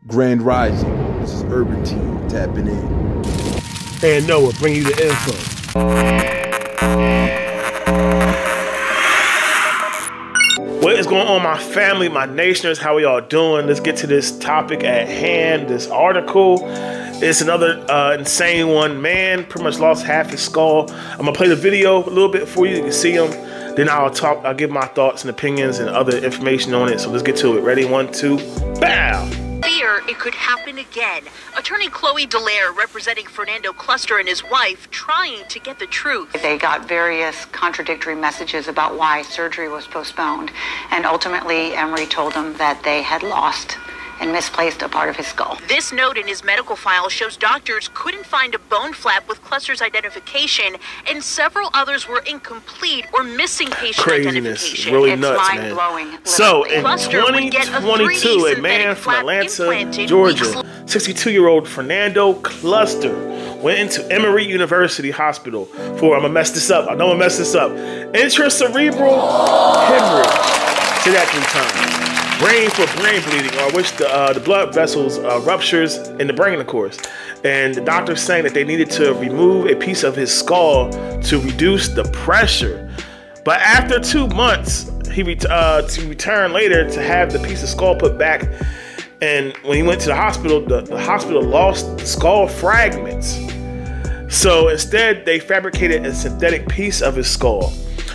Grand Rising. This is Urban Team tapping in. And Noah, bring you the info. What is going on, my family, my nationers? How are y'all doing? Let's get to this topic at hand. This article. It's another insane one. Man pretty much lost half his skull. I'm gonna play the video a little bit for you. You can see him. Then I'll give my thoughts and opinions and other information on it. So let's get to it. Ready? 1, 2, bow! Fear it could happen again. Attorney Chloe Dallaire representing Fernando Cluster and his wife trying to get the truth. They got various contradictory messages about why surgery was postponed, and ultimately Emory told them that they had lost and misplaced a part of his skull. This note in his medical file shows doctors couldn't find a bone flap with Cluster's identification, and several others were incomplete or missing patient identification. Really it's nuts, mind-blowing. man. So in Cluster would get a 2022, a 3D man from flap Atlanta, implanted Georgia, weeks 62-year-old Fernando Cluster, went into Emory University Hospital for, I'm gonna mess this up, I know I'm gonna mess this up, intracerebral hemorrhage. Say that 3 times. Brain for brain bleeding, or which the blood vessels ruptures in the brain, of course. And the doctor's saying that they needed to remove a piece of his skull to reduce the pressure. But after 2 months, he to return later to have the piece of skull put back. And when he went to the hospital, the hospital lost the skull fragments. So instead, they fabricated a synthetic piece of his skull.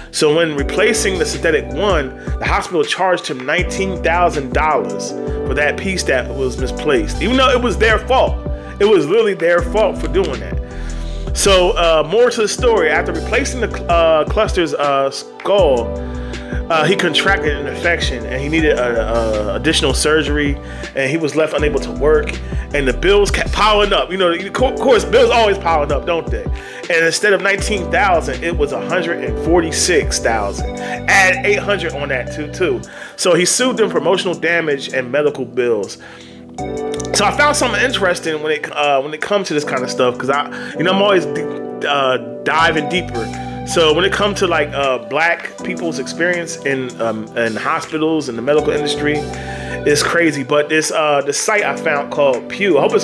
So when replacing the synthetic one, the hospital charged him $19,000 for that piece that was misplaced, even though it was their fault. It was literally their fault for doing that. So more to the story, after replacing the Cluster's skull, he contracted an infection and he needed additional surgery, and he was left unable to work, and the bills kept piling up. You know, of course, bills always piling up, don't they? And instead of $19,000, it was $146,000. Add $800 on that too. So he sued them for emotional damage and medical bills. So I found something interesting when it comes to this kind of stuff, because I'm always diving deeper. So when it comes to like black people's experience in hospitals and the medical industry, it's crazy. But this site I found called Pew, I hope it's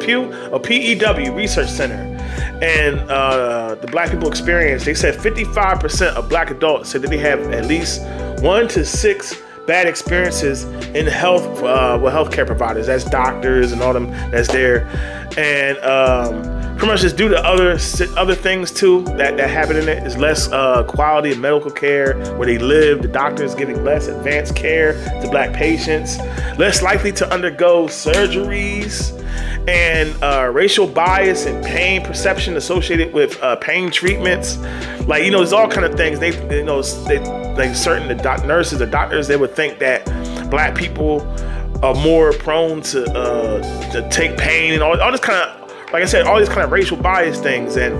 Pew, or PEW Research Center, and the black people experience, they said 55% of black adults said that they have at least 1 to 6 bad experiences in health with healthcare providers. That's doctors and all them that's there, and pretty much just due to other things too that happen in it. Is less quality of medical care where they live. The doctors giving less advanced care to black patients, less likely to undergo surgeries, and racial bias and pain perception associated with pain treatments. Like, there's all kind of things. Certain nurses or doctors, they would think that black people are more prone to take pain and all this kind of, like I said, all these kind of racial bias things, and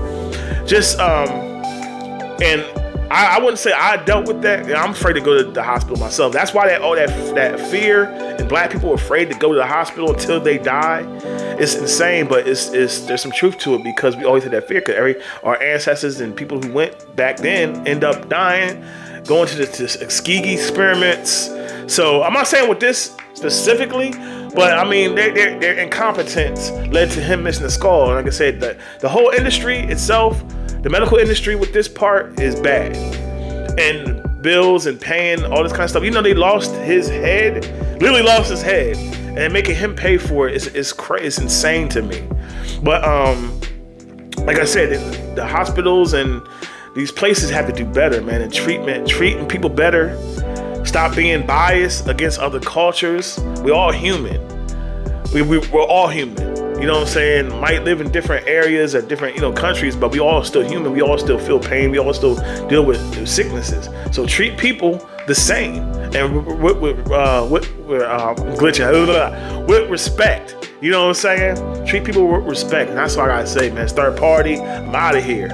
just and I wouldn't say I dealt with that. I'm afraid to go to the hospital myself. That's why that fear, and black people are afraid to go to the hospital until they die. It's insane, but there's some truth to it, because we always had that fear, because our ancestors and people who went back then end up dying, going to the Tuskegee experiments. So I'm not saying with this specifically, but I mean, their incompetence led to him missing the skull. And like I said, the whole industry itself, the medical industry with this part is bad. And bills and paying all this kind of stuff. They lost his head, literally lost his head, and making him pay for it is crazy. It's insane to me. But like I said, the hospitals and these places have to do better, man, in treating people better. Stop being biased against other cultures. We're all human. We're all human. You know what I'm saying? Might live in different areas or different countries, but we all still human. We all still feel pain. We all still deal with sicknesses. So treat people the same, and with respect. You know what I'm saying? Treat people with respect. And that's what I gotta say, man. Third party, I'm out of here.